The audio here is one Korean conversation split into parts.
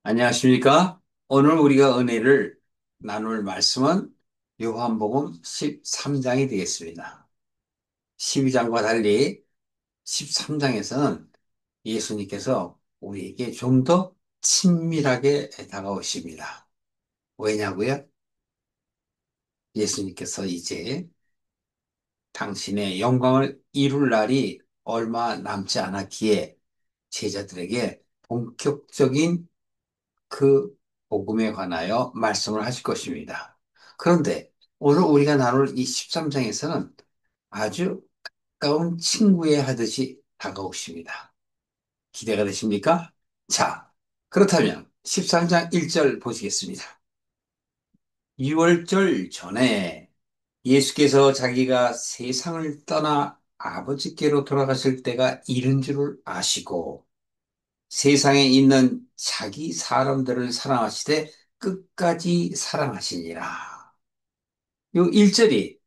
안녕하십니까? 오늘 우리가 은혜를 나눌 말씀은 요한복음 13장이 되겠습니다. 12장과 달리 13장에서는 예수님께서 우리에게 좀 더 친밀하게 다가오십니다. 왜냐고요? 예수님께서 이제 당신의 영광을 이룰 날이 얼마 남지 않았기에 제자들에게 본격적인 그 복음에 관하여 말씀을 하실 것입니다. 그런데 오늘 우리가 나눌 이 13장에서는 아주 가까운 친구에 하듯이 다가오십니다. 기대가 되십니까? 자, 그렇다면 13장 1절 보시겠습니다. 6월절 전에 예수께서 자기가 세상을 떠나 아버지께로 돌아가실 때가 이른 줄을 아시고 세상에 있는 자기 사람들을 사랑하시되 끝까지 사랑하시니라. 요 1절이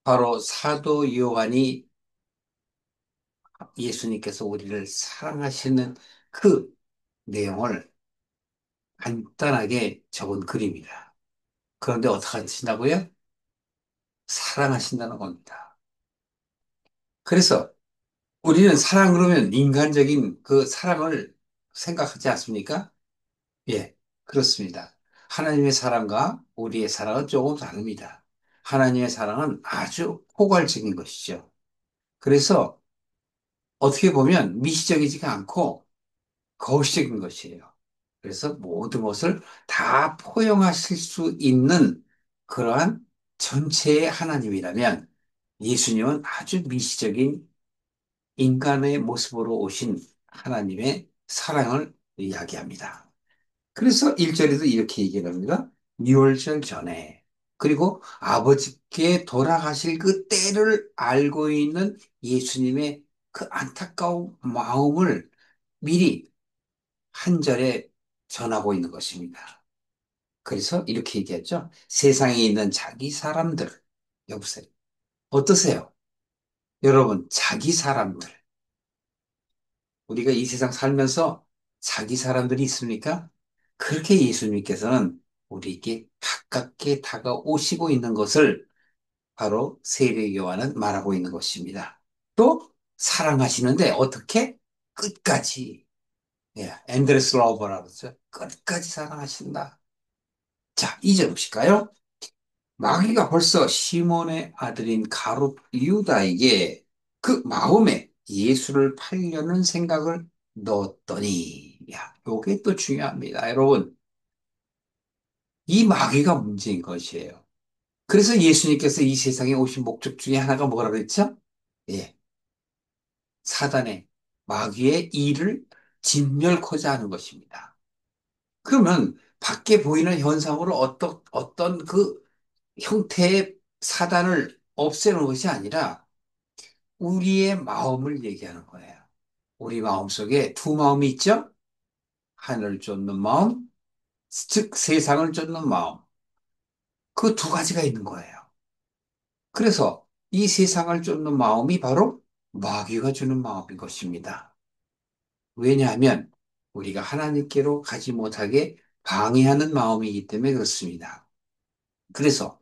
바로 사도 요한이 예수님께서 우리를 사랑하시는 그 내용을 간단하게 적은 글입니다. 그런데 어떻게 하신다고요? 사랑하신다는 겁니다. 그래서 우리는 사랑 그러면 인간적인 그 사랑을 생각하지 않습니까? 예, 그렇습니다. 하나님의 사랑과 우리의 사랑은 조금 다릅니다. 하나님의 사랑은 아주 포괄적인 것이죠. 그래서 어떻게 보면 미시적이지가 않고 거시적인 것이에요. 그래서 모든 것을 다 포용하실 수 있는 그러한 전체의 하나님이라면 예수님은 아주 미시적인 인간의 모습으로 오신 하나님의 사랑을 이야기합니다. 그래서 1절에도 이렇게 얘기를 합니다. 유월절 전에. 그리고 아버지께 돌아가실 그 때를 알고 있는 예수님의 그 안타까운 마음을 미리 한 절에 전하고 있는 것입니다. 그래서 이렇게 얘기했죠. 세상에 있는 자기 사람들. 여보세요. 어떠세요? 여러분, 자기 사람들. 우리가 이 세상 살면서 자기 사람들이 있습니까? 그렇게 예수님께서는 우리에게 가깝게 다가오시고 있는 것을 바로 세례 요한은 말하고 있는 것입니다. 또 사랑하시는데 어떻게? 끝까지. 예, 엔드레스 러버라고 그러죠. 끝까지 사랑하신다. 자, 이제 보실까요? 마귀가 벌써 시몬의 아들인 가룟 유다에게 그 마음에 예수를 팔려는 생각을 넣었더니, 야, 요게 또 중요합니다. 여러분, 이 마귀가 문제인 것이에요. 그래서 예수님께서 이 세상에 오신 목적 중에 하나가 뭐라 그랬죠? 예, 사단의, 마귀의 일을 진멸코자 하는 것입니다. 그러면 밖에 보이는 현상으로 어떤 그 형태의 사단을 없애는 것이 아니라 우리의 마음을 얘기하는 거예요. 우리 마음 속에 두 마음이 있죠? 하늘을 쫓는 마음, 즉 세상을 쫓는 마음. 그 두 가지가 있는 거예요. 그래서 이 세상을 쫓는 마음이 바로 마귀가 주는 마음인 것입니다. 왜냐하면 우리가 하나님께로 가지 못하게 방해하는 마음이기 때문에 그렇습니다. 그래서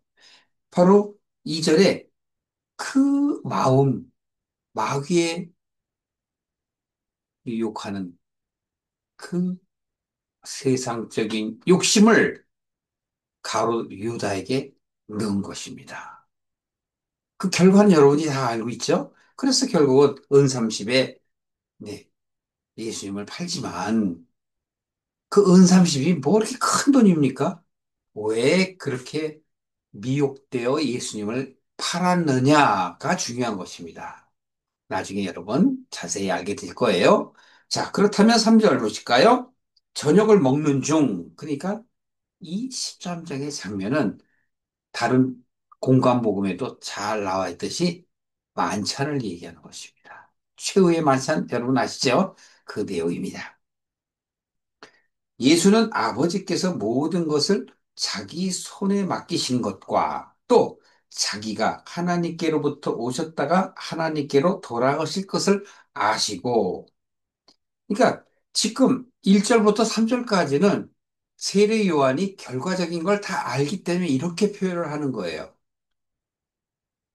바로 이절에 그 마음, 마귀의 유혹하는 그 세상적인 욕심을 가로 유다에게 넣은 것입니다. 그 결과는 여러분이 다 알고 있죠? 그래서 결국은 은삼십에 네, 예수님을 팔지만 그 은삼십이 뭐 이렇게 큰 돈입니까? 왜 그렇게 미혹되어 예수님을 팔았느냐가 중요한 것입니다. 나중에 여러분 자세히 알게 될 거예요. 자, 그렇다면 3절 보실까요? 저녁을 먹는 중, 그러니까 이 13장의 장면은 다른 공간복음에도 잘 나와 있듯이 만찬을 얘기하는 것입니다. 최후의 만찬 여러분 아시죠? 그 내용입니다. 예수는 아버지께서 모든 것을 자기 손에 맡기신 것과 또 자기가 하나님께로부터 오셨다가 하나님께로 돌아가실 것을 아시고, 그러니까 지금 1절부터 3절까지는 세례 요한이 결과적인 걸 다 알기 때문에 이렇게 표현을 하는 거예요.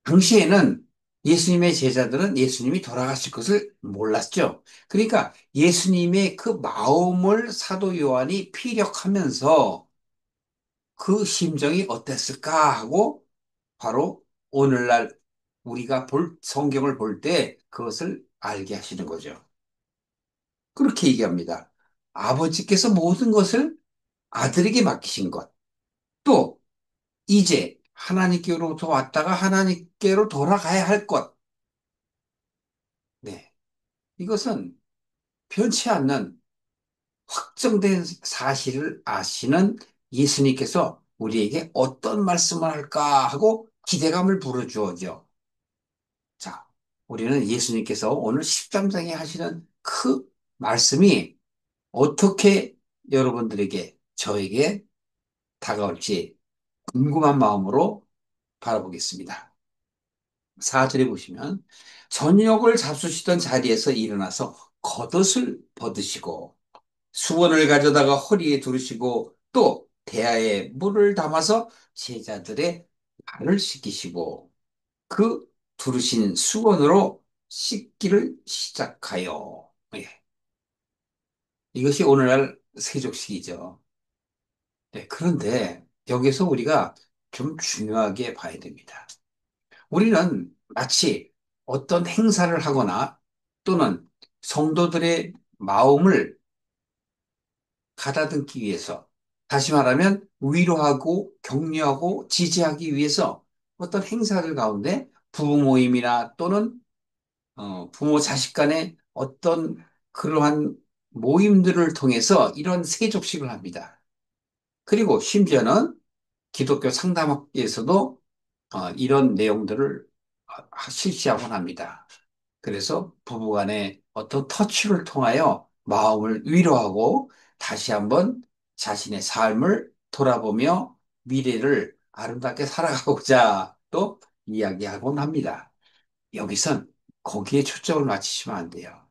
당시에는 예수님의 제자들은 예수님이 돌아가실 것을 몰랐죠. 그러니까 예수님의 그 마음을 사도 요한이 피력하면서 그 심정이 어땠을까 하고 바로 오늘날 우리가 성경을 볼 때 그것을 알게 하시는 거죠. 그렇게 얘기합니다. 아버지께서 모든 것을 아들에게 맡기신 것. 또 이제 하나님께로부터 왔다가 하나님께로 돌아가야 할 것. 네. 이것은 변치 않는 확정된 사실을 아시는 예수님께서 우리에게 어떤 말씀을 할까 하고 기대감을 불어주어죠. 자, 우리는 예수님께서 오늘 13장에 하시는 그 말씀이 어떻게 여러분들에게, 저에게 다가올지 궁금한 마음으로 바라보겠습니다. 4절에 보시면, 저녁을 잡수시던 자리에서 일어나서 겉옷을 벗으시고, 수건을 가져다가 허리에 두르시고, 또 대야에 물을 담아서 제자들의 발을 씻기시고, 그 두르신 수건으로 씻기를 시작하여. 예. 이것이 오늘날 세족식이죠. 네, 그런데 여기서 우리가 좀 중요하게 봐야 됩니다. 우리는 마치 어떤 행사를 하거나 또는 성도들의 마음을 가다듬기 위해서, 다시 말하면 위로하고 격려하고 지지하기 위해서 어떤 행사들 가운데 부부 모임이나 또는 부모 자식 간의 어떤 그러한 모임들을 통해서 이런 세족식을 합니다. 그리고 심지어는 기독교 상담학에서도 이런 내용들을 실시하곤 합니다. 그래서 부부간의 어떤 터치를 통하여 마음을 위로하고 다시 한번 자신의 삶을 돌아보며 미래를 아름답게 살아가고자 또 이야기하곤 합니다. 여기선 거기에 초점을 맞추시면 안 돼요.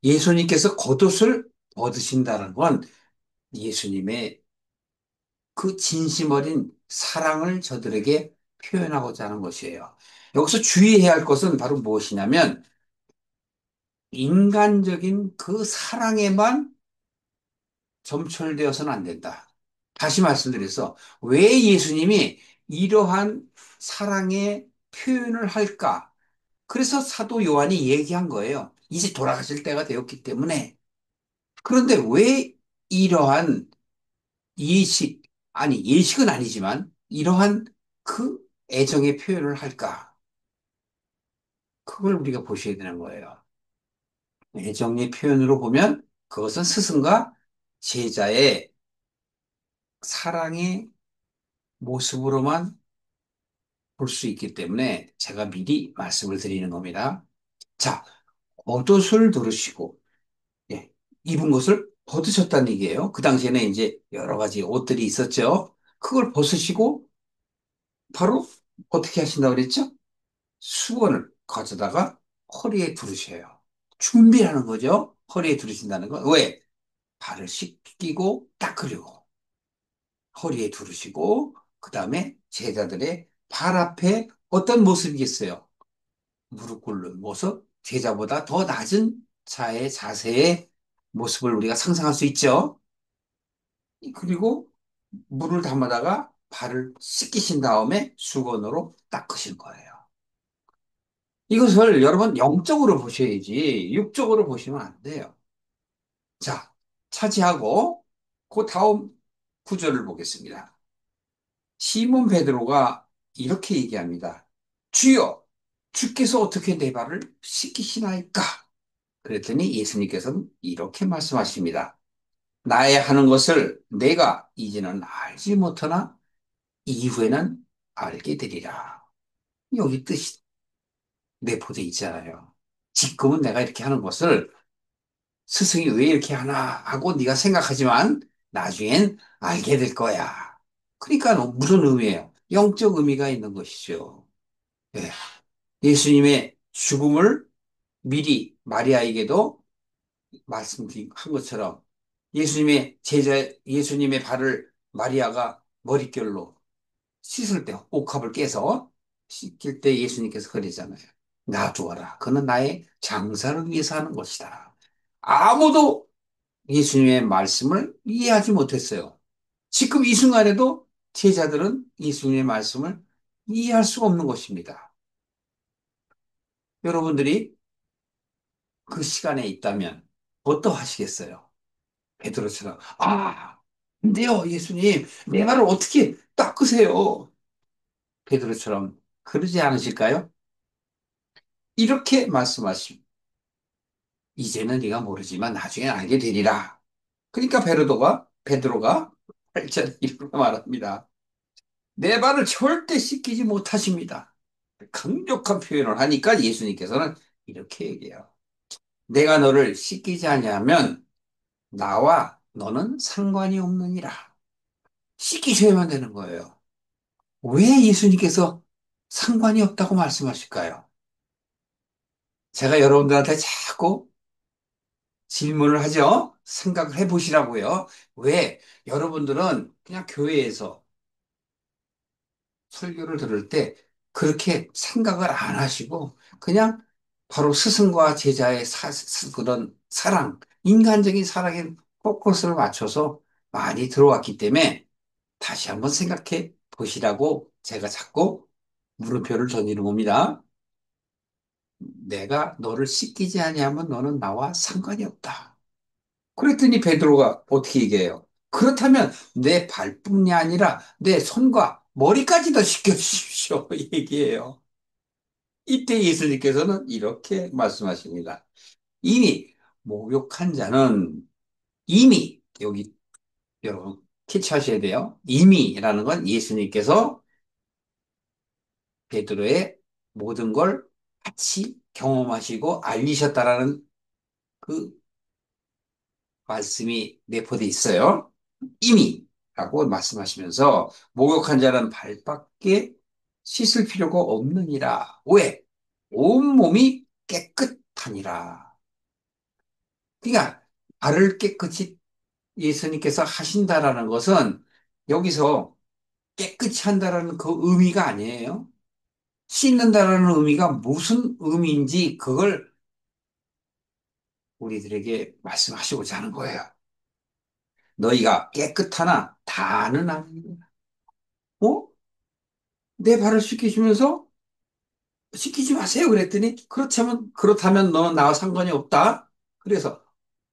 예수님께서 겉옷을 벗으신다는 건 예수님의 그 진심 어린 사랑을 저들에게 표현하고자 하는 것이에요. 여기서 주의해야 할 것은 바로 무엇이냐면 인간적인 그 사랑에만 점철되어서는 안 된다. 다시 말씀드려서 왜 예수님이 이러한 사랑의 표현을 할까? 그래서 사도 요한이 얘기한 거예요. 이제 돌아가실 때가 되었기 때문에. 그런데 왜 이러한 예식, 아니, 예식은 아니지만 이러한 그 애정의 표현을 할까? 그걸 우리가 보셔야 되는 거예요. 애정의 표현으로 보면 그것은 스승과 제자의 사랑의 모습으로만 볼 수 있기 때문에 제가 미리 말씀을 드리는 겁니다. 자, 겉옷을 두르시고, 예, 입은 것을 벗으셨다는 얘기예요. 그 당시에는 이제 여러 가지 옷들이 있었죠. 그걸 벗으시고 바로 어떻게 하신다고 그랬죠? 수건을 가져다가 허리에 두르셔요. 준비하는 거죠. 허리에 두르신다는 건. 왜? 발을 씻기고 닦으려고. 허리에 두르시고, 그 다음에 제자들의 발 앞에 어떤 모습이겠어요? 무릎 꿇는 모습, 제자보다 더 낮은 자의 자세의 모습을 우리가 상상할 수 있죠. 그리고 물을 담아다가 발을 씻기신 다음에 수건으로 닦으신 거예요. 이것을 여러분 영적으로 보셔야지 육적으로 보시면 안 돼요. 자, 차지하고 그 다음 구절을 보겠습니다. 시몬 베드로가 이렇게 얘기합니다. 주여, 주께서 어떻게 내 발을 씻기시나이까? 그랬더니 예수님께서는 이렇게 말씀하십니다. 나의 하는 것을 내가 이제는 알지 못하나 이후에는 알게 되리라. 여기 뜻이 내포돼 있잖아요. 지금은 내가 이렇게 하는 것을 스승이 왜 이렇게 하나 하고 네가 생각하지만 나중엔 알게 될 거야. 그러니까 무슨 의미예요? 영적 의미가 있는 것이죠. 예. 예수님의 죽음을 미리 마리아에게도 말씀드린 것처럼 예수님의 발을 마리아가 머릿결로 씻을 때, 옥합을 깨서 씻길 때 예수님께서 그러잖아요. 놔두어라. 그는 나의 장사를 위해서 하는 것이다. 아무도 예수님의 말씀을 이해하지 못했어요. 지금 이 순간에도 제자들은 예수님의 말씀을 이해할 수가 없는 것입니다. 여러분들이 그 시간에 있다면 어떠하시겠어요? 베드로처럼 근데요 예수님 내 말을 어떻게 닦으세요? 베드로처럼 그러지 않으실까요? 이렇게 말씀하십니다. 이제는 네가 모르지만 나중에 알게 되리라. 그러니까 베드로가 8절에 이렇게 말합니다. 내 발을 절대 씻기지 못하십니다. 강력한 표현을 하니까 예수님께서는 이렇게 얘기해요. 내가 너를 씻기지 아니하면 나와 너는 상관이 없느니라. 씻기셔야만 되는 거예요. 왜 예수님께서 상관이 없다고 말씀하실까요? 제가 여러분들한테 자꾸 질문을 하죠? 생각을 해보시라고요. 왜? 여러분들은 그냥 교회에서 설교를 들을 때 그렇게 생각을 안 하시고 그냥 바로 스승과 제자의 그런 사랑, 인간적인 사랑에 포커스를 맞춰서 많이 들어왔기 때문에 다시 한번 생각해 보시라고 제가 자꾸 물음표를 던지는 겁니다. 내가 너를 씻기지 아니하면 너는 나와 상관이 없다. 그랬더니 베드로가 어떻게 얘기해요? 그렇다면 내 발뿐이 아니라 내 손과 머리까지도 씻겨주십시오. 얘기해요. 이때 예수님께서는 이렇게 말씀하십니다. 이미 목욕한 자는 이미 여기 여러분 캐치하셔야 돼요. 이미라는 건 예수님께서 베드로의 모든 걸 같이 경험하시고 알리셨다라는 그 말씀이 내포돼 있어요. 이미라고 말씀하시면서 목욕한 자는 발밖에 씻을 필요가 없느니라. 왜? 온몸이 깨끗하니라. 그러니까 발을 깨끗이 예수님께서 하신다라는 것은 여기서 깨끗이 한다라는 그 의미가 아니에요. 씻는다라는 의미가 무슨 의미인지 그걸 우리들에게 말씀하시고자 하는 거예요. 너희가 깨끗하나 다는 아니니라. 어? 내 발을 씻기시면서 씻기지 마세요. 그랬더니 그렇다면 너는 나와 상관이 없다. 그래서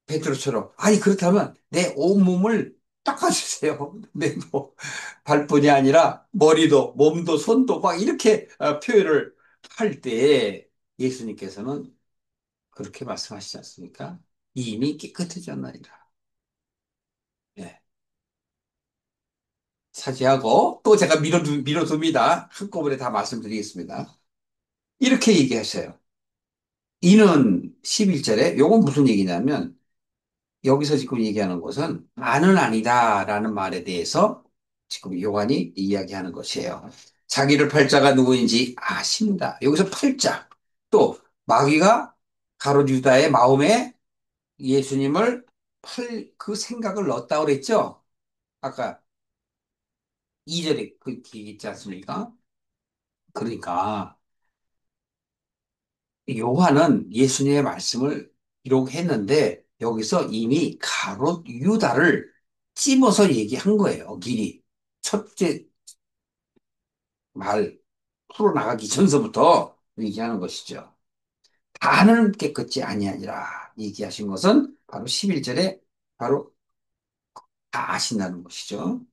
베드로처럼 아니 그렇다면 내 온몸을 닦아주세요. 내 뭐, 발뿐이 아니라 머리도 몸도 손도 막 이렇게 표현을 할 때 예수님께서는 그렇게 말씀하시지 않습니까? 이미 깨끗해졌나이다. 예. 차지하고 또 제가 밀어둡니다. 한꺼번에 다 말씀드리겠습니다. 이렇게 얘기하셔요. 이는 11절에 요건 무슨 얘기냐면 여기서 지금 얘기하는 것은 나는 아니다라는 말에 대해서 지금 요한이 이야기하는 것이에요. 자기를 팔자가 누구인지 아십니다. 여기서 팔자 또 마귀가 가롯 유다의 마음에 예수님을 팔 그 생각을 넣었다고 그랬죠. 아까 2절에 그 얘기 있지 않습니까? 그러니까 요한은 예수님의 말씀을 기록했는데 여기서 이미 가롯 유다를 찝어서 얘기한 거예요. 미리 첫째 말 풀어나가기 전서부터 얘기하는 것이죠. 다는 깨끗이 아니하니라 얘기하신 것은 바로 11절에 바로 다 아신다는 것이죠.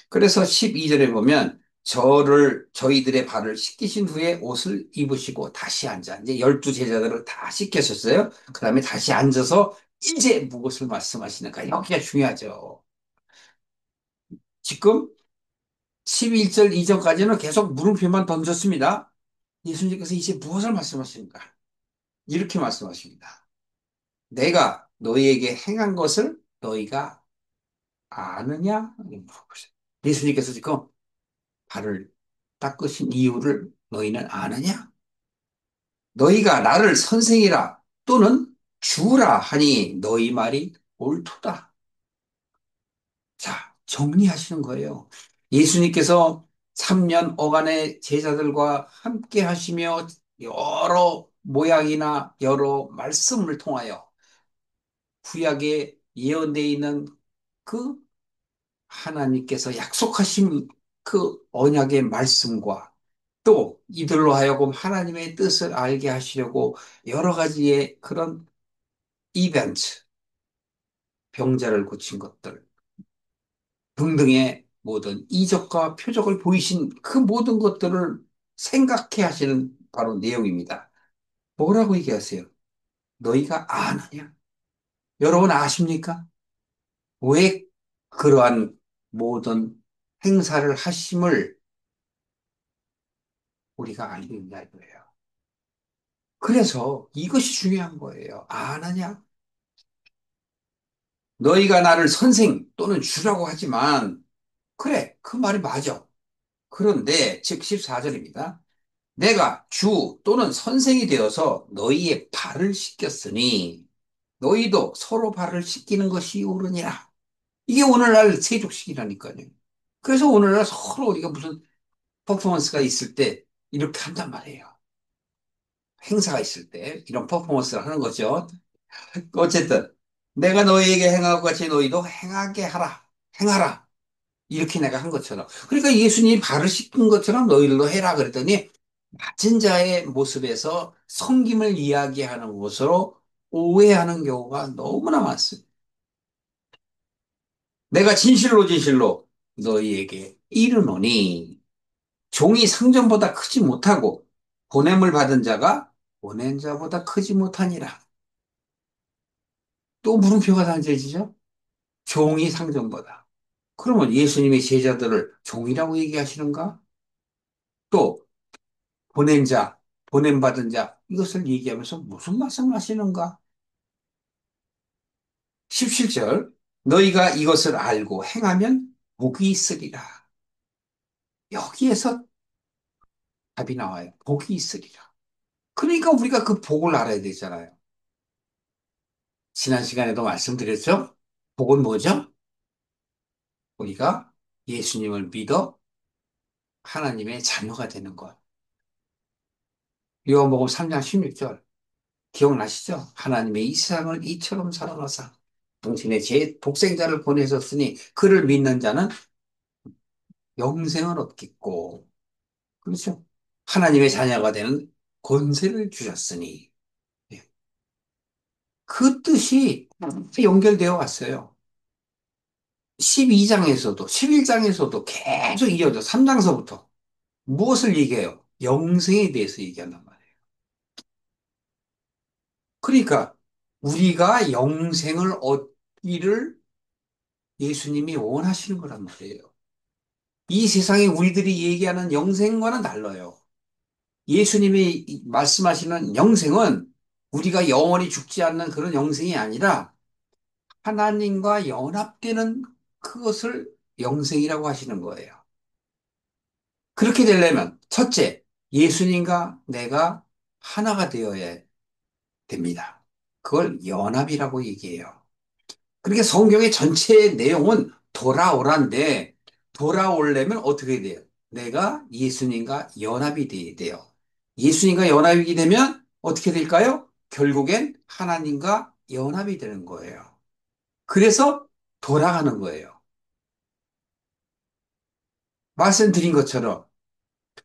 그래서 12절에 보면 저희들의 발을 씻기신 후에 옷을 입으시고 다시 앉아. 이제 12제자들을 다 씻겼었어요. 그 다음에 다시 앉아서 이제 무엇을 말씀하시는가. 여기가 중요하죠. 지금 11절 이전까지는 계속 물음표만 던졌습니다. 예수님께서 이제 무엇을 말씀하시는가. 이렇게 말씀하십니다. 내가 너희에게 행한 것을 너희가 아느냐? 예수님께서 지금 발을 닦으신 이유를 너희는 아느냐? 너희가 나를 선생이라 또는 주라 하니 너희 말이 옳도다. 자, 정리하시는 거예요. 예수님께서 3년 어간의 제자들과 함께 하시며 여러 모양이나 여러 말씀을 통하여 구약에 예언되어 있는 그 하나님께서 약속하신 그 언약의 말씀과 또 이들로 하여금 하나님의 뜻을 알게 하시려고 여러 가지의 그런 이벤트, 병자를 고친 것들 등등의 모든 이적과 표적을 보이신 그 모든 것들을 생각해 하시는 바로 내용입니다. 뭐라고 얘기하세요? 너희가 아느냐? 여러분 아십니까? 왜 그러한 모든 행사를 하심을 우리가 알고 있냐 이거예요. 그래서 이것이 중요한 거예요. 아느냐? 너희가 나를 선생 또는 주라고 하지만 그래, 그 말이 맞아. 그런데 즉 14절입니다. 내가 주 또는 선생이 되어서 너희의 발을 씻겼으니 너희도 서로 발을 씻기는 것이 옳으니라. 이게 오늘날 세족식이라니까요. 그래서 오늘날 서로 우리가 무슨 퍼포먼스가 있을 때 이렇게 한단 말이에요. 행사가 있을 때 이런 퍼포먼스를 하는 거죠. 어쨌든 내가 너희에게 행하고 같이 너희도 행하게 하라. 행하라. 이렇게 내가 한 것처럼. 그러니까 예수님이 발을 씻긴 것처럼 너희들도 해라 그랬더니 맞은 자의 모습에서 섬김을 이야기하는 것으로 오해하는 경우가 너무나 많습니다. 내가 진실로 진실로 너희에게 이르노니 종이 상전보다 크지 못하고 보냄을 받은 자가 보낸 자보다 크지 못하니라. 또 물음표가 단정지죠? 종이 상전보다. 그러면 예수님의 제자들을 종이라고 얘기하시는가? 또 보낸 자, 보냄받은 자 이것을 얘기하면서 무슨 말씀을 하시는가? 17절 너희가 이것을 알고 행하면 복이 있으리라. 여기에서 답이 나와요. 복이 있으리라. 그러니까 우리가 그 복을 알아야 되잖아요. 지난 시간에도 말씀드렸죠? 복은 뭐죠? 우리가 예수님을 믿어 하나님의 자녀가 되는 것. 요한복음 3장 16절 기억나시죠? 하나님의 이 세상을 이처럼 사랑하사 당신의 제 독생자를 보내셨으니 그를 믿는 자는 영생을 얻겠고 그렇죠? 하나님의 자녀가 되는 권세를 주셨으니 예. 그 뜻이 연결되어 왔어요. 12장에서도 11장에서도 계속 이어져 3장서부터 무엇을 얘기해요? 영생에 대해서 얘기한단 말이에요. 그러니까 우리가 영생을 얻기를 예수님이 원하시는 거란 말이에요. 이 세상에 우리들이 얘기하는 영생과는 달라요. 예수님이 말씀하시는 영생은 우리가 영원히 죽지 않는 그런 영생이 아니라 하나님과 연합되는 그것을 영생이라고 하시는 거예요. 그렇게 되려면 첫째, 예수님과 내가 하나가 되어야 됩니다. 그걸 연합이라고 얘기해요. 그렇게 성경의 전체 내용은 돌아오란데 돌아오려면 어떻게 돼요? 내가 예수님과 연합이 돼야 돼요. 예수님과 연합이 되면 어떻게 될까요? 결국엔 하나님과 연합이 되는 거예요. 그래서 돌아가는 거예요. 말씀드린 것처럼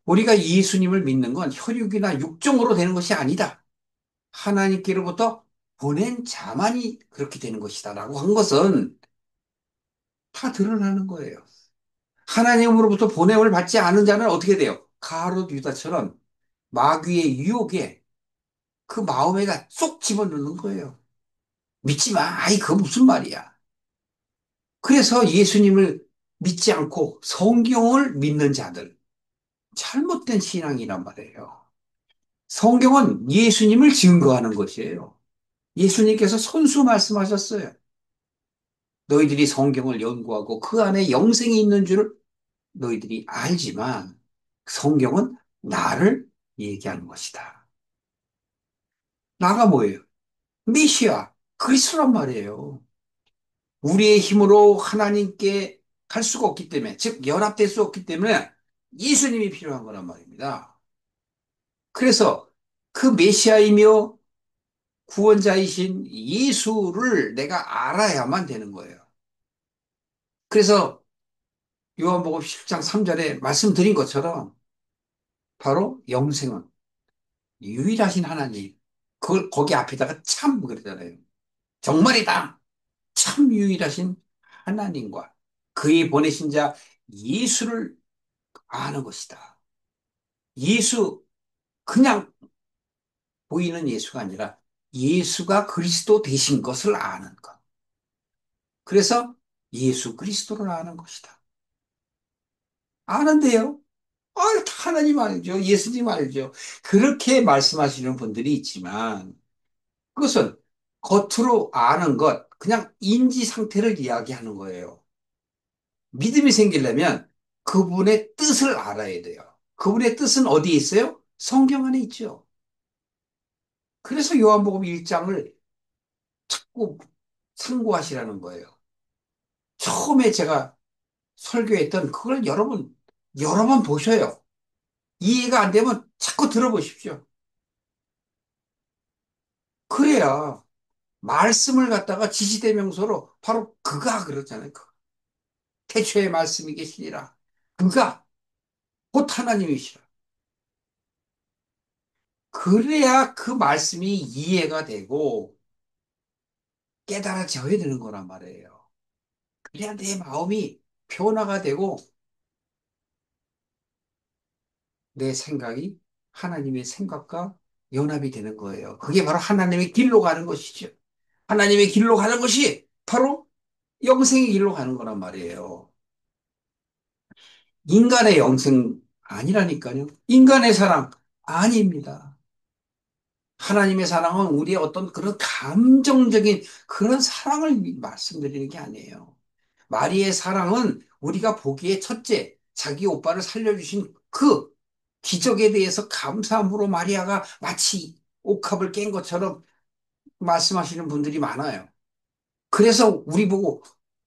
우리가 예수님을 믿는 건 혈육이나 육정으로 되는 것이 아니다. 하나님께로부터 보낸 자만이 그렇게 되는 것이다라고 한 것은 다 드러나는 거예요. 하나님으로부터 보냄을 받지 않은 자는 어떻게 돼요? 가롯 유다처럼 마귀의 유혹에 그 마음에다 쏙 집어넣는 거예요. 믿지 마. 아이, 그거 무슨 말이야. 그래서 예수님을 믿지 않고 성경을 믿는 자들, 잘못된 신앙이란 말이에요. 성경은 예수님을 증거하는 것이에요. 예수님께서 손수 말씀하셨어요. 너희들이 성경을 연구하고 그 안에 영생이 있는 줄을 너희들이 알지만 성경은 나를 얘기하는 것이다. 나가 뭐예요? 메시아, 그리스도란 말이에요. 우리의 힘으로 하나님께 갈 수가 없기 때문에, 즉, 연합될 수 없기 때문에 예수님이 필요한 거란 말입니다. 그래서 그 메시아이며 구원자이신 예수를 내가 알아야만 되는 거예요. 그래서 요한복음 10장 3절에 말씀드린 것처럼 바로 영생은 유일하신 하나님. 그걸 거기 앞에다가 참 그러잖아요. 정말이다. 참 유일하신 하나님과 그의 보내신 자 예수를 아는 것이다. 예수, 그냥 보이는 예수가 아니라 예수가 그리스도 되신 것을 아는 것. 그래서 예수 그리스도를 아는 것이다. 아는데요? 아, 하나님 알죠. 예수님 알죠. 그렇게 말씀하시는 분들이 있지만 그것은 겉으로 아는 것, 그냥 인지 상태를 이야기하는 거예요. 믿음이 생기려면 그분의 뜻을 알아야 돼요. 그분의 뜻은 어디에 있어요? 성경 안에 있죠. 그래서 요한복음 1장을 자꾸 상고하시라는 거예요. 처음에 제가 설교했던 그걸 여러 번 보셔요. 이해가 안 되면 자꾸 들어보십시오. 그래야 말씀을 갖다가 지시대명사로 바로 그가 그러잖아요. 태초에 말씀이 계시니라. 그가 곧 하나님이시라. 그래야 그 말씀이 이해가 되고 깨달아져야 되는 거란 말이에요. 그래야 내 마음이 변화가 되고 내 생각이 하나님의 생각과 연합이 되는 거예요. 그게 바로 하나님의 길로 가는 것이죠. 하나님의 길로 가는 것이 바로 영생의 길로 가는 거란 말이에요. 인간의 영생 아니라니까요. 인간의 사랑 아닙니다. 하나님의 사랑은 우리의 어떤 그런 감정적인 그런 사랑을 말씀드리는 게 아니에요. 마리의 사랑은 우리가 보기에 첫째, 자기 오빠를 살려주신 그 기적에 대해서 감사함으로 마리아가 마치 옥합을 깬 것처럼 말씀하시는 분들이 많아요. 그래서 우리 보고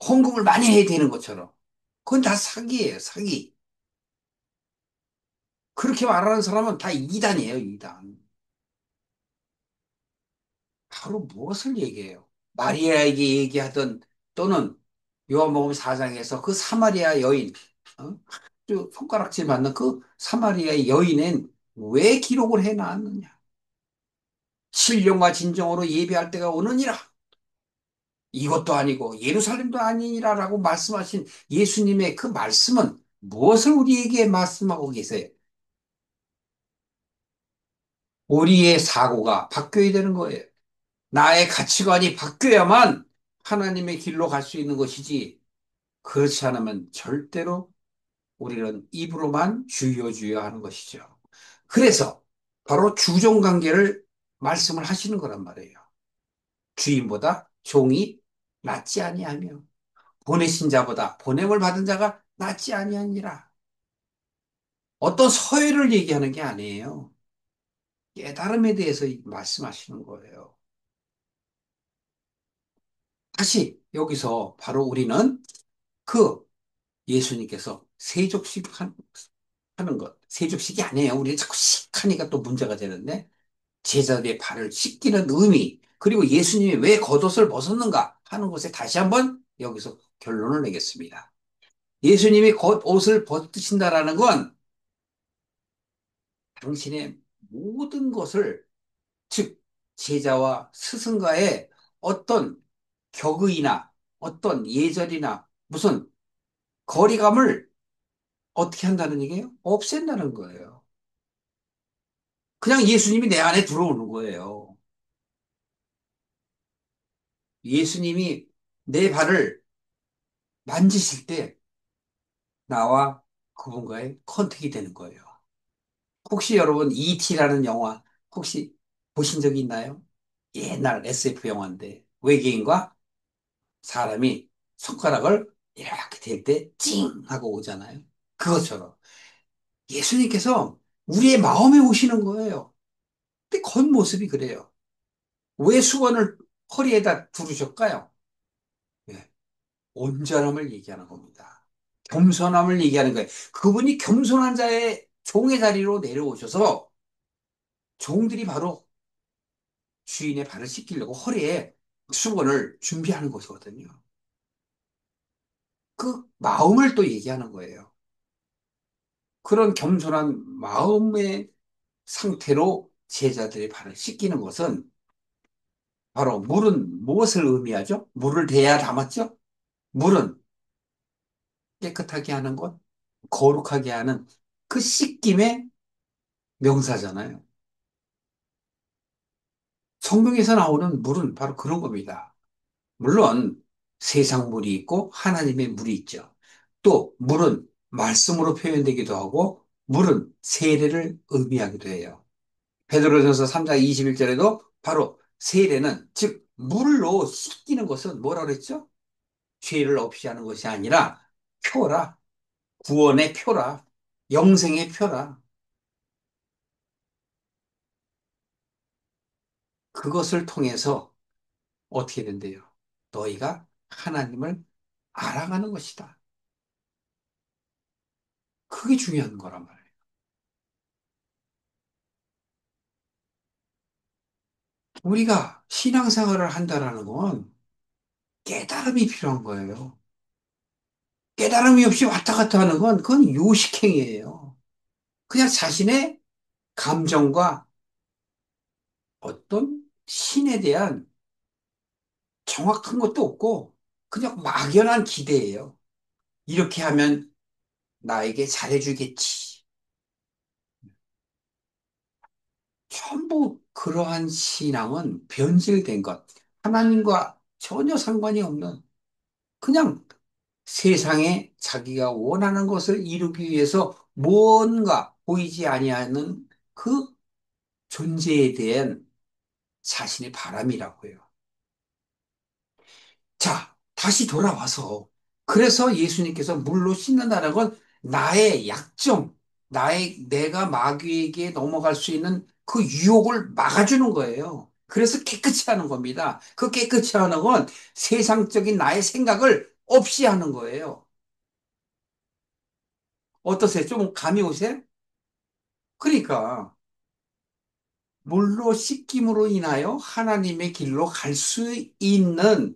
헌금을 많이 해야 되는 것처럼. 그건 다 사기예요, 사기. 그렇게 말하는 사람은 다 이단이에요, 이단. 바로 무엇을 얘기해요? 마리아에게 얘기하던 또는 요한복음 4장에서 그 사마리아 여인, 아주 손가락질 받는 그 사마리아 여인은 왜 기록을 해 놨느냐? 신령과 진정으로 예배할 때가 오느니라. 이것도 아니고 예루살렘도 아니니라라고 말씀하신 예수님의 그 말씀은 무엇을 우리에게 말씀하고 계세요? 우리의 사고가 바뀌어야 되는 거예요. 나의 가치관이 바뀌어야만 하나님의 길로 갈 수 있는 것이지, 그렇지 않으면 절대로 우리는 입으로만 주여 주여 하는 것이죠. 그래서 바로 주종 관계를 말씀을 하시는 거란 말이에요. 주인보다 종이 낫지 아니하며 보내신 자보다 보냄을 받은 자가 낫지 아니하니라. 어떤 서열을 얘기하는 게 아니에요. 깨달음에 대해서 말씀하시는 거예요. 다시 여기서 바로 우리는 그 예수님께서 하는 것. 세족식이 아니에요. 우리 자꾸 식하니까 또 문제가 되는데 제자들의 발을 씻기는 의미, 그리고 예수님이 왜 겉옷을 벗었는가 하는 것에 다시 한번 여기서 결론을 내겠습니다. 예수님이 겉옷을 벗으신다라는 건 당신의 모든 것을, 즉 제자와 스승과의 어떤 격의나 어떤 예절이나 무슨 거리감을 어떻게 한다는 얘기예요? 없앤다는 거예요. 그냥 예수님이 내 안에 들어오는 거예요. 예수님이 내 발을 만지실 때 나와 그분과의 컨택이 되는 거예요. 혹시 여러분 E.T.라는 영화 혹시 보신 적이 있나요? 옛날 SF 영화인데 외계인과 사람이 손가락을 이렇게 댈 때 찡 하고 오잖아요. 그것처럼 예수님께서 우리의 마음에 오시는 거예요. 근데 겉모습이 그래요. 왜 수건을 허리에다 두르셨까요? 예, 온전함을 얘기하는 겁니다. 겸손함을 얘기하는 거예요. 그분이 겸손한 자의 종의 자리로 내려오셔서 종들이 바로 주인의 발을 씻기려고 허리에 수건을 준비하는 것이거든요. 그 마음을 또 얘기하는 거예요. 그런 겸손한 마음의 상태로 제자들의 발을 씻기는 것은 바로 물은 무엇을 의미하죠? 물을 대야 담았죠? 물은 깨끗하게 하는 것, 거룩하게 하는 그 씻김의 명사잖아요. 성경에서 나오는 물은 바로 그런 겁니다. 물론 세상 물이 있고 하나님의 물이 있죠. 또 물은 말씀으로 표현되기도 하고 물은 세례를 의미하기도 해요. 베드로전서 3장 21절에도 바로 세례는 즉 물로 씻기는 것은 뭐라 그랬죠? 죄를 없이 하는 것이 아니라 표라, 구원의 표라, 영생의 표라. 그것을 통해서 어떻게 된대요? 너희가 하나님을 알아가는 것이다. 그게 중요한 거란 말이에요. 우리가 신앙생활을 한다라는 건 깨달음이 필요한 거예요. 깨달음이 없이 왔다 갔다 하는 건 그건 요식행위예요. 그냥 자신의 감정과 어떤 신에 대한 정확한 것도 없고 그냥 막연한 기대예요. 이렇게 하면 나에게 잘해주겠지. 전부 그러한 신앙은 변질된 것. 하나님과 전혀 상관이 없는 그냥 세상에 자기가 원하는 것을 이루기 위해서 뭔가 보이지 아니하는 그 존재에 대한 자신의 바람이라고요. 자, 다시 돌아와서 그래서 예수님께서 물로 씻는다는 건 나의 약점, 내가 마귀에게 넘어갈 수 있는 그 유혹을 막아주는 거예요. 그래서 깨끗이 하는 겁니다. 그 깨끗이 하는 건 세상적인 나의 생각을 없이 하는 거예요. 어떠세요? 좀 감이 오세요? 그러니까 물로 씻김으로 인하여 하나님의 길로 갈 수 있는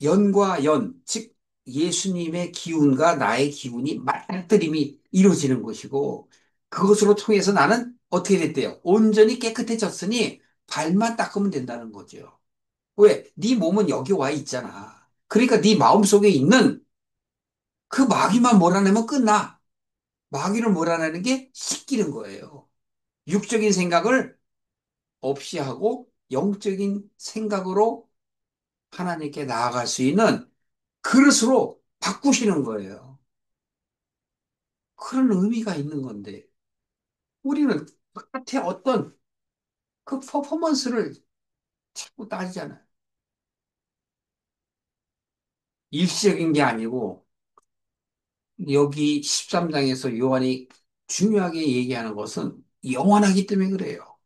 연과 연, 즉 예수님의 기운과 나의 기운이 맞닥뜨림이 이루어지는 것이고 그것으로 통해서 나는 어떻게 됐대요? 온전히 깨끗해졌으니 발만 닦으면 된다는 거죠. 왜? 네 몸은 여기 와 있잖아. 그러니까 네 마음속에 있는 그 마귀만 몰아내면 끝나. 마귀를 몰아내는 게 씻기는 거예요. 육적인 생각을 없이 하고 영적인 생각으로 하나님께 나아갈 수 있는 그릇으로 바꾸시는 거예요. 그런 의미가 있는 건데, 우리는 바깥에 어떤 그 퍼포먼스를 자꾸 따지잖아요. 일시적인 게 아니고, 여기 13장에서 요한이 중요하게 얘기하는 것은 영원하기 때문에 그래요.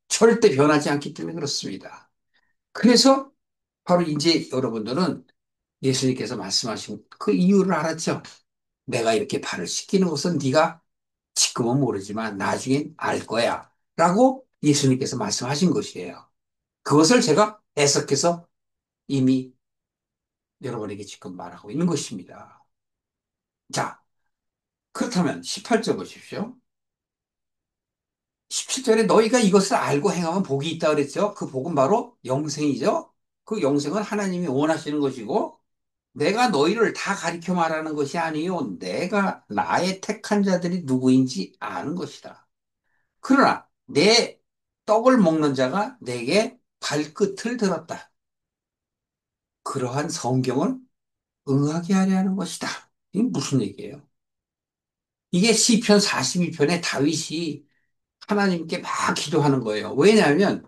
절대 변하지 않기 때문에 그렇습니다. 그래서 바로 이제 여러분들은 예수님께서 말씀하신 그 이유를 알았죠. 내가 이렇게 발을 씻기는 것은 네가 지금은 모르지만 나중엔 알 거야. 라고 예수님께서 말씀하신 것이에요. 그것을 제가 해석해서 이미 여러분에게 지금 말하고 있는 것입니다. 자, 그렇다면 18절 보십시오. 17절에 너희가 이것을 알고 행하면 복이 있다 그랬죠. 그 복은 바로 영생이죠. 그 영생은 하나님이 원하시는 것이고 내가 너희를 다 가리켜 말하는 것이 아니요. 내가 나의 택한 자들이 누구인지 아는 것이다. 그러나 내 떡을 먹는 자가 내게 발끝을 들었다. 그러한 성경을 응하게 하려 하는 것이다. 이게 무슨 얘기예요? 이게 시편 42편에 다윗이 하나님께 막 기도하는 거예요. 왜냐하면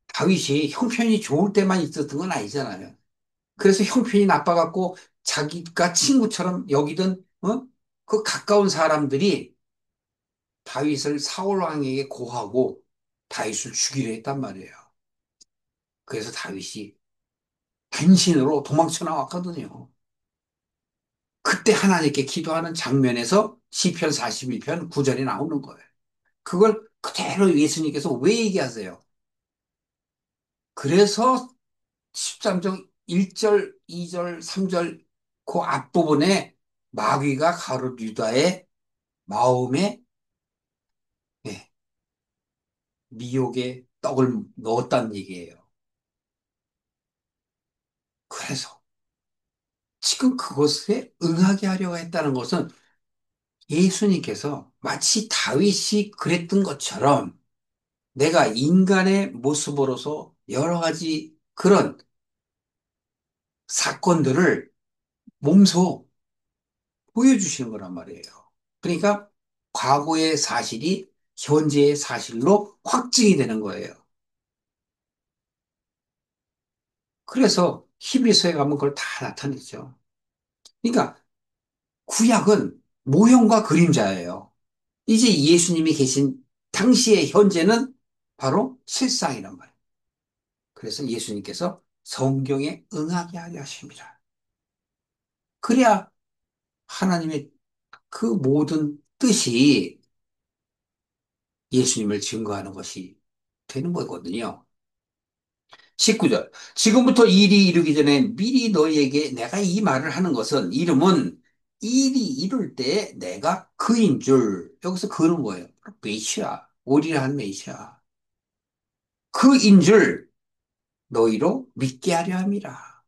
다윗이 형편이 좋을 때만 있었던 건 아니잖아요. 그래서 형편이 나빠갖고 자기가 친구처럼 여기던 그 가까운 사람들이 다윗을 사울 왕에게 고하고 다윗을 죽이려 했단 말이에요. 그래서 다윗이 단신으로 도망쳐 나왔거든요. 그때 하나님께 기도하는 장면에서 시편 41편 9절이 나오는 거예요. 그걸 그대로 예수님께서 왜 얘기하세요? 그래서 13장 1절, 2절, 3절 그 앞부분에 마귀가 가룟 유다의 마음에 예, 미혹의 떡을 넣었다는 얘기예요. 그래서 지금 그것에 응하게 하려고 했다는 것은 예수님께서 마치 다윗이 그랬던 것처럼 내가 인간의 모습으로서 여러 가지 그런 사건들을 몸소 보여주시는 거란 말이에요. 그러니까 과거의 사실이 현재의 사실로 확증이 되는 거예요. 그래서 히브리서에 가면 그걸 다 나타내죠. 그러니까 구약은 모형과 그림자예요. 이제 예수님이 계신 당시의 현재는 바로 실상이란 말이에요. 그래서 예수님께서 성경에 응하게 하려 하십니다. 그래야 하나님의 그 모든 뜻이 예수님을 증거하는 것이 되는 거거든요. 19절. 지금부터 일이 이르기 전에 미리 너희에게 내가 이 말을 하는 것은 이름은 일이 이룰 때 내가 그인 줄. 여기서 그는 뭐예요? 메시아. 오리라 하는 메시아. 그인 줄 너희로 믿게 하려 함이라.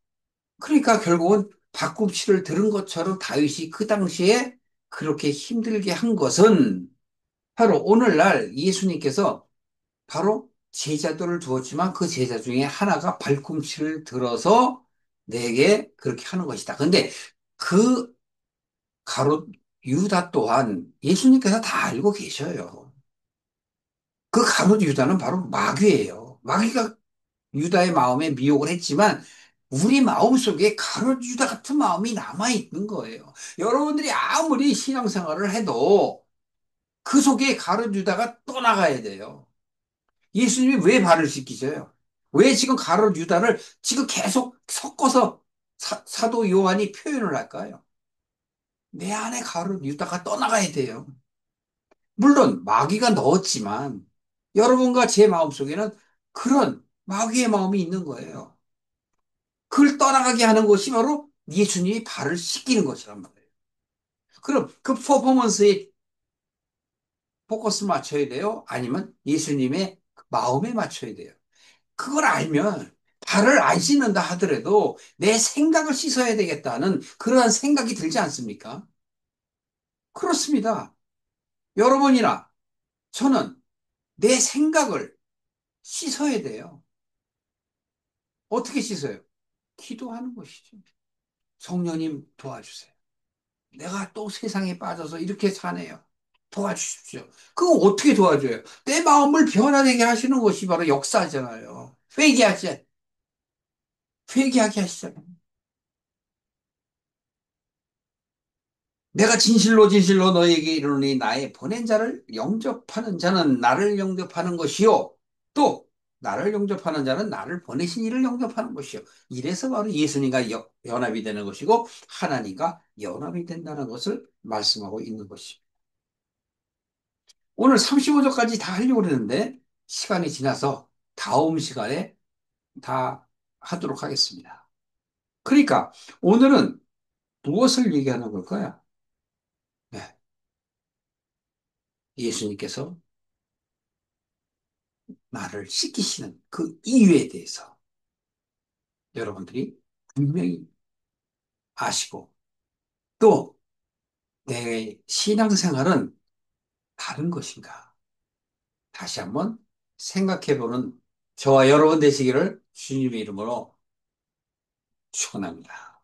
그러니까 결국은 박꿈치를 들은 것처럼 다윗이 그 당시에 그렇게 힘들게 한 것은 바로 오늘날 예수님께서 바로 제자들을 두었지만 그 제자 중에 하나가 발꿈치를 들어서 내게 그렇게 하는 것이다. 근데 그 가롯 유다 또한 예수님께서 다 알고 계셔요. 그 가롯 유다는 바로 마귀예요. 마귀가 유다의 마음에 미혹을 했지만 우리 마음속에 가롯 유다 같은 마음이 남아있는 거예요. 여러분들이 아무리 신앙생활을 해도 그 속에 가롯 유다가 떠나가야 돼요. 예수님이 왜 발을 씻기셔요? 왜 지금 가룟 유다를 지금 계속 섞어서 도 요한이 표현을 할까요? 내 안에 가룟 유다가 떠나가야 돼요. 물론 마귀가 넣었지만 여러분과 제 마음속에는 그런 마귀의 마음이 있는 거예요. 그걸 떠나가게 하는 것이 바로 예수님이 발을 씻기는 것이란 말이에요. 그럼 그 퍼포먼스에 포커스 맞춰야 돼요? 아니면 예수님의 마음에 맞춰야 돼요? 그걸 알면 발을 안 씻는다 하더라도 내 생각을 씻어야 되겠다는 그러한 생각이 들지 않습니까? 그렇습니다. 여러분이나 저는 내 생각을 씻어야 돼요. 어떻게 씻어요? 기도하는 것이죠. 성령님 도와주세요. 내가 또 세상에 빠져서 이렇게 사네요. 도와주십시오. 그거 어떻게 도와줘요? 내 마음을 변화되게 하시는 것이 바로 역사잖아요. 회개하게 하시잖아요. 내가 진실로 진실로 너에게 이르노니 나의 보낸 자를 영접하는 자는 나를 영접하는 것이요. 또 나를 영접하는 자는 나를 보내신 이를 영접하는 것이요. 이래서 바로 예수님과 연합이 되는 것이고 하나님과 연합이 된다는 것을 말씀하고 있는 것입니다. 오늘 35절까지 다 하려고 그랬는데 시간이 지나서 다음 시간에 다 하도록 하겠습니다. 그러니까 오늘은 무엇을 얘기하는 걸까요? 네, 예수님께서 나를 시키시는 그 이유에 대해서 여러분들이 분명히 아시고 또 내 신앙생활은 다른 것인가 다시 한번 생각해보는 저와 여러분 되시기를 주님의 이름으로 축원합니다.